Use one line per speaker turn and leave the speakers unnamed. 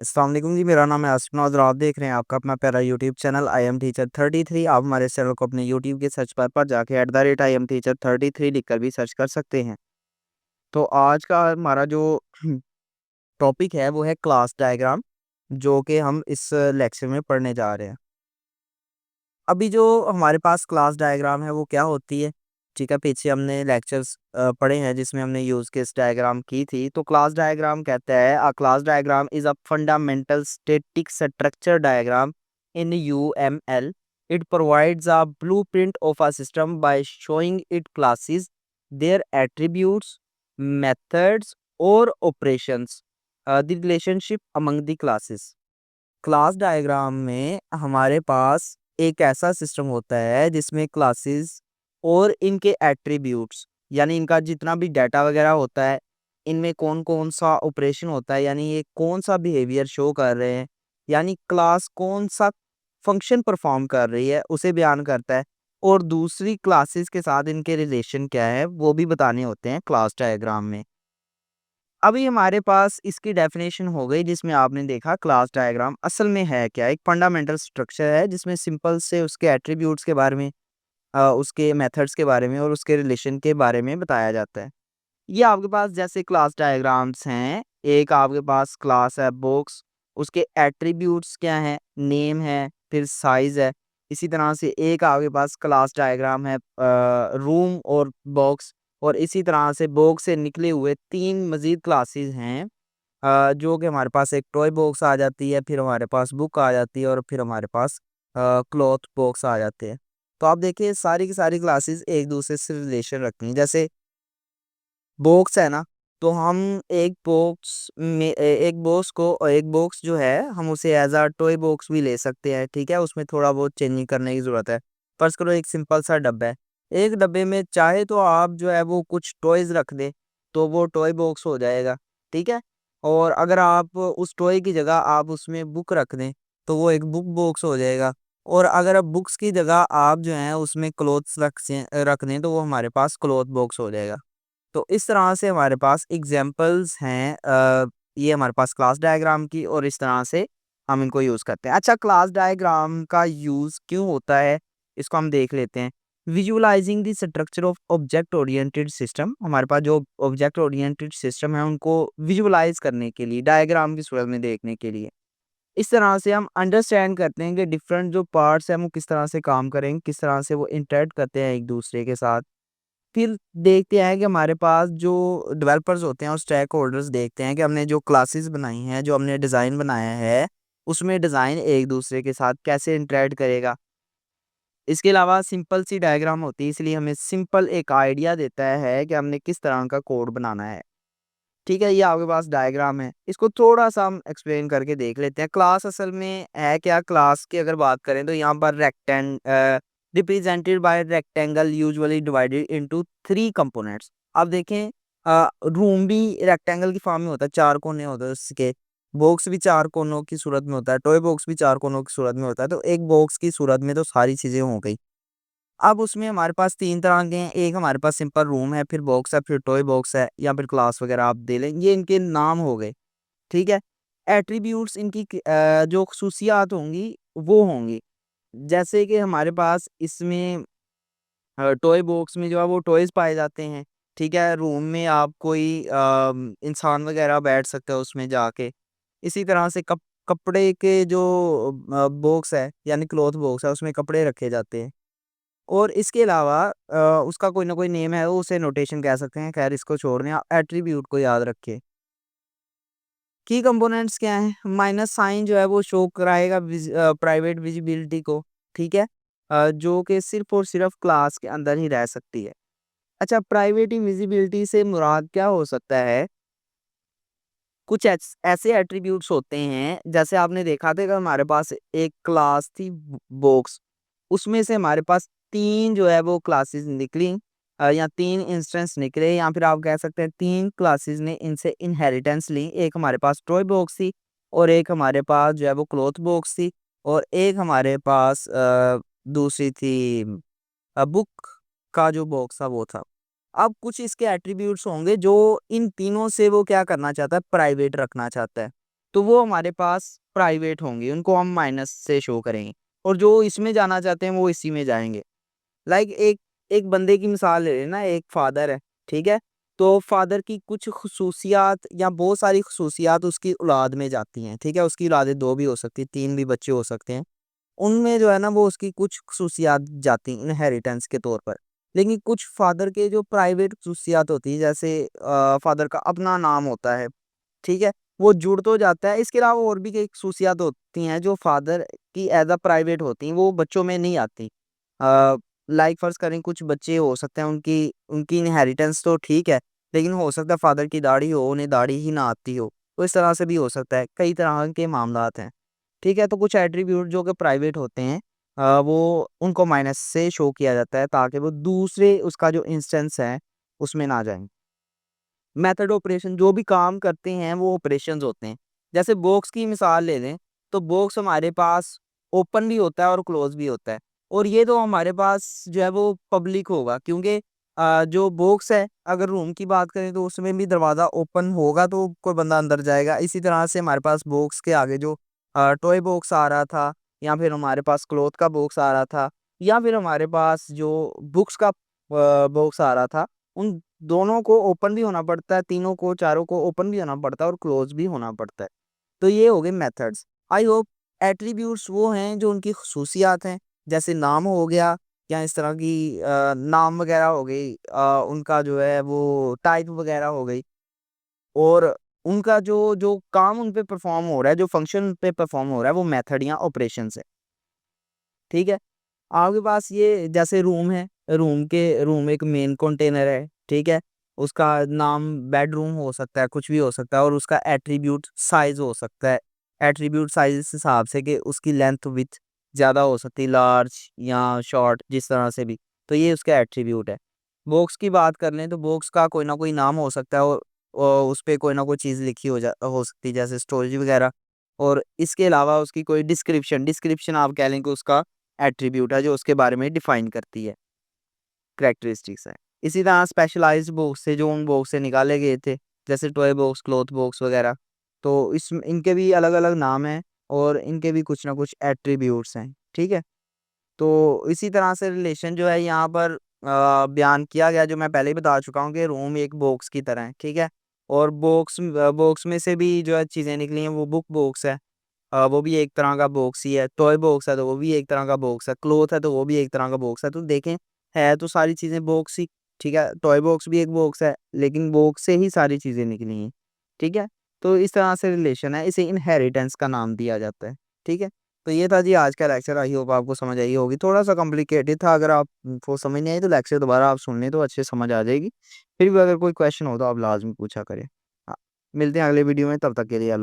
अस्सलाम वालेकुम जी। मेरा नाम है आसिफ नवाज और आप देख रहे हैं आपका अपना प्यारा YouTube channel I am teacher 33। आप हमारे चैनल को अपने यूट्यूब के सर्च बार पर जाके @IMTeacher33 लिखकर भी सर्च कर सकते हैं। तो आज का हमारा जो टॉपिक है वो है क्लास डायग्राम, जो कि हम इस लेक्चर में पढ़ने जा रहे हैं। अभी जो हमारे पास क्लास डायग्राम है वो क्या होती है, ठीक है। पीछे हमने लेक्चर्स पढ़े हैं जिसमें हमने यूज केस डायग्राम की थी। तो क्लास डायग्राम कहता है a class diagram is a fundamental static structure diagram in UML। It provides a blueprint of a system by showing it classes, their attributes, methods और operations, the relationship among the classes. Class diagram में हमारे पास एक ऐसा system होता है जिसमें classes और इनके एट्रीब्यूट्स, यानी इनका जितना भी डाटा वगैरह होता है, इनमें कौन कौन सा ऑपरेशन होता है, यानी ये कौन सा बिहेवियर शो कर रहे हैं, यानी क्लास कौन सा फंक्शन परफॉर्म कर रही है उसे बयान करता है। और दूसरी क्लासेस के साथ इनके रिलेशन क्या है वो भी बताने होते हैं क्लास डायग्राम में। अभी हमारे पास इसकी डेफिनेशन हो गई जिसमें आपने देखा क्लास डायग्राम असल में है क्या। एक फंडामेंटल स्ट्रक्चर है जिसमें सिंपल से उसके एट्रीब्यूट्स के बारे में, उसके मेथड्स के बारे में और उसके रिलेशन के बारे में बताया जाता है। ये आपके पास जैसे क्लास डायग्राम्स हैं, एक आपके पास क्लास है बॉक्स, उसके एट्रीब्यूट्स क्या हैं, नेम है, फिर साइज है। इसी तरह से एक आपके पास क्लास डायग्राम है रूम और बॉक्स। और इसी तरह से बॉक्स से निकले हुए तीन मजीद क्लासेस हैं, जो कि हमारे पास एक टॉय बॉक्स आ जाती है, फिर हमारे पास बुक आ जाती है और फिर हमारे पास क्लॉथ बॉक्स आ जाते हैं। तो आप देखिए सारी की सारी क्लासेस एक दूसरे से रिलेशन रखती हैं। जैसे बॉक्स है ना, तो हम एक बॉक्स में एक बॉक्स को और एक बॉक्स जो है हम उसे एज अ टॉय बॉक्स भी ले सकते हैं, ठीक है। उसमें थोड़ा बहुत चेंजिंग करने की ज़रूरत है। फर्ज करो एक सिंपल सा डब्बा है, एक डब्बे में चाहे तो आप जो है वो कुछ टॉयज रख दें तो वो टॉय बॉक्स हो जाएगा, ठीक है। और अगर आप उस टॉय की जगह आप उसमें बुक रख दें तो वो एक बुक बॉक्स हो जाएगा। और अगर आप बुक्स की जगह आप जो है उसमें क्लोथ्स रख दें तो वो हमारे पास क्लॉथ बॉक्स हो जाएगा। तो इस तरह से हमारे पास एग्जाम्पल्स हैं ये हमारे पास क्लास डायग्राम की, और इस तरह से हम इनको यूज़ करते हैं। अच्छा, क्लास डायग्राम का यूज़ क्यों होता है इसको हम देख लेते हैं। Visualising the structure of object oriented system, हमारे पास जो ऑब्जेक्ट ओरिएंटेड सिस्टम है उनको विजुअलाइज करने के लिए, डायग्राम की सूरत में देखने के लिए। इस तरह से हम अंडरस्टैंड करते हैं कि डिफरेंट जो पार्ट्स हैं वो किस तरह से काम करेंगे, किस तरह से वो इंटरेक्ट करते हैं एक दूसरे के साथ। फिर देखते हैं कि हमारे पास जो डेवलपर्स होते हैं और स्टेक होल्डर्स देखते हैं कि हमने जो क्लासेस बनाई हैं, जो हमने डिज़ाइन बनाया है, उसमें डिज़ाइन एक दूसरे के साथ कैसे इंटरेक्ट करेगा। इसके अलावा सिंपल सी डायग्राम होती है, इसलिए हमें सिंपल एक आइडिया देता है कि हमने किस तरह का कोड बनाना है, ठीक है। ये आपके पास डायग्राम है, इसको थोड़ा सा हम एक्सप्लेन करके देख लेते हैं। क्लास असल में है क्या। क्लास की अगर बात करें तो यहाँ पर represented by rectangle usually divided into 3 components. अब देखें, रूम भी रेक्टेंगल की फॉर्म में होता है, 4 कोने होते हैं उसके। बॉक्स भी 4 कोनों की सूरत में होता है, टॉय बॉक्स भी 4 कोनों की सूरत में होता है। तो एक बॉक्स की सूरत में तो सारी चीजें हो गई। अब उसमें हमारे पास 3 तरह के हैं, एक हमारे पास सिंपल रूम है, फिर बॉक्स है, फिर टॉय बॉक्स है, या फिर क्लास वगैरह आप दे लें। ये इनके नाम हो गए, ठीक है। एट्रीब्यूट्स इनकी जो खसूसियात होंगी वो होंगी। जैसे कि हमारे पास इसमें टॉय बॉक्स में जो है वो टॉयज पाए जाते हैं, ठीक है। रूम में आप कोई इंसान वगैरह बैठ सकते हो उसमें जाके। इसी तरह से कपड़े के जो बॉक्स है, यानी क्लॉथ बॉक्स है, उसमें कपड़े रखे जाते हैं। और इसके अलावा उसका कोई ना कोई नेम है, वो उसे नोटेशन कह सकते हैं। खैर इसको छोड़ दें, आप एट्रीब्यूट को याद रखें। की कंपोनेंट्स क्या हैं, माइनस साइन जो है वो शो कराएगा प्राइवेट विजिबिलिटी को, ठीक है। जो कि सिर्फ और सिर्फ क्लास के अंदर ही रह सकती है। अच्छा, प्राइवेट विजिबिलिटी से मुराद क्या हो सकता है। कुछ ऐसे एट्रीब्यूट्स होते हैं, जैसे आपने देखा था कि हमारे पास एक क्लास थी बॉक्स, उसमें से हमारे पास 3 जो है वो क्लासेस निकली, या 3 इंस्टेंस निकले, या फिर आप कह सकते हैं 3 क्लासेस ने इनसे इनहेरिटेंस ली। एक हमारे पास टॉय बॉक्स थी, और एक हमारे पास जो है वो क्लॉथ बॉक्स थी, और एक हमारे पास दूसरी थी बुक का जो बॉक्स था वो था। अब कुछ इसके एट्रीब्यूट्स होंगे जो इन तीनों से वो क्या करना चाहता है, प्राइवेट रखना चाहता है। तो वो हमारे पास प्राइवेट होंगे, उनको हम माइनस से शो करेंगे। और जो इसमें जाना चाहते हैं वो इसी में जाएंगे। लाइक एक एक बंदे की मिसाल ले लेना, एक फादर है, ठीक है। तो फादर की कुछ खसूसियात या बहुत सारी खसूसियात उसकी औलाद में जाती हैं, ठीक है। उसकी औलादें दो भी हो सकती है, तीन भी बच्चे हो सकते हैं। उनमें जो है ना वो उसकी कुछ खसूसियात जाती हैं इनहेरिटेंस के तौर पर। लेकिन कुछ फादर के जो प्राइवेट खसूसियात होती है, जैसे फादर का अपना नाम होता है, ठीक है, वो जुड़ तो जाता है। इसके अलावा और भी कई खसूसियात होती हैं जो फादर की एज अ प्राइवेट होती हैं, वो बच्चों में नहीं आती। लाइक फर्ज करें, कुछ बच्चे हो सकते हैं उनकी उनकी इनहेरिटेंस तो ठीक है, लेकिन हो सकता है फादर की दाढ़ी हो, उन्हें दाढ़ी ही ना आती हो। तो इस तरह से भी हो सकता है, कई तरह के मामलात हैं, ठीक है। तो कुछ एट्रीब्यूट जो कि प्राइवेट होते हैं, वो उनको माइनस से शो किया जाता है ताकि वो दूसरे उसका जो इंस्टेंस है उसमें ना जाए। मेथड ऑपरेशन जो भी काम करते हैं वो ऑपरेशंस होते हैं। जैसे बॉक्स की मिसाल ले लें, तो बॉक्स हमारे पास ओपन भी होता है और क्लोज भी होता है। और ये तो हमारे पास जो है वो पब्लिक होगा, क्योंकि जो बॉक्स है, अगर रूम की बात करें तो उसमें भी दरवाज़ा ओपन होगा तो कोई बंदा अंदर जाएगा। इसी तरह से हमारे पास बॉक्स के आगे जो टॉय बॉक्स आ रहा था, या फिर हमारे पास क्लॉथ का बॉक्स आ रहा था, या फिर हमारे पास जो बुक्स का बॉक्स आ रहा था, उन दोनों को ओपन भी होना पड़ता है, तीनों को चारों को ओपन भी होना पड़ता है और क्लोज भी होना पड़ता है। तो ये हो गए मेथड्स। आई होप एट्रीब्यूट्स वो हैं जो उनकी खसूसियात हैं, जैसे नाम हो गया, या इस तरह की नाम वगैरह हो गई, उनका जो है वो टाइप वगैरह हो गई, और उनका जो जो काम उन पे परफॉर्म हो रहा है, जो फंक्शन पे परफॉर्म हो रहा है, वो मेथड या ऑपरेशन है, ठीक है। आपके पास ये जैसे रूम है, रूम एक मेन कंटेनर है, ठीक है। उसका नाम बेडरूम हो सकता है, कुछ भी हो सकता है, और उसका एट्रीब्यूट साइज हो सकता है। एट्रीब्यूट साइज इस हिसाब से कि उसकी लेंथ विथ ज़्यादा हो सकती है, लार्ज या शॉर्ट, जिस तरह से भी। तो ये उसका एट्रीब्यूट है। बॉक्स की बात कर लें तो बॉक्स का कोई ना कोई नाम हो सकता है, और उस पे कोई ना कोई चीज़ लिखी हो सकती है, जैसे स्टोरेज वगैरह। और इसके अलावा उसकी कोई डिस्क्रिप्शन डिस्क्रिप्शन आप कह लें कि उसका एट्रीब्यूट है जो उसके बारे में डिफाइन करती है, करैक्टरिस्टिक्स है। इसी तरह स्पेशलाइज्ड बॉक्स से जो उन बॉक्स से निकाले गए थे, जैसे टॉय बॉक्स, क्लॉथ बॉक्स वगैरह, तो इस इनके भी अलग-अलग नाम हैं और इनके भी कुछ ना कुछ एट्रीब्यूट्स हैं, ठीक है? तो इसी तरह से रिलेशन जो है यहाँ पर बयान किया गया, जो मैं पहले ही बता चुका हूँ कि रूम एक बॉक्स की तरह है, ठीक है? और बॉक्स में से भी जो है चीज़ें निकली हैं, वो बुक बॉक्स है। वो भी एक तरह का बॉक्स ही है, टॉय बॉक्स है तो वो भी एक तरह का बॉक्स है, क्लॉथ है तो वो भी एक तरह का बॉक्स है। तो देखें, है तो सारी चीज़ें बॉक्स ही, ठीक है? टॉय बॉक्स भी एक बॉक्स है, लेकिन बॉक्स से ही सारी चीज़ें निकली हैं, ठीक है? तो इस तरह से रिलेशन है, इसे इनहेरिटेंस का नाम दिया जाता है, ठीक है? तो ये था जी आज का लेक्चर, आई होप आपको समझ आई होगी। थोड़ा-सा कॉम्प्लिकेटेड था, अगर आपको समझ नहीं आई तो लेक्चर दोबारा आप सुन लें तो अच्छे से समझ आ जाएगी। फिर भी अगर कोई क्वेश्चन हो तो आप लाज़मी पूछा करें। हाँ, मिलते हैं अगले वीडियो में, तब तक के लिए अल्लाह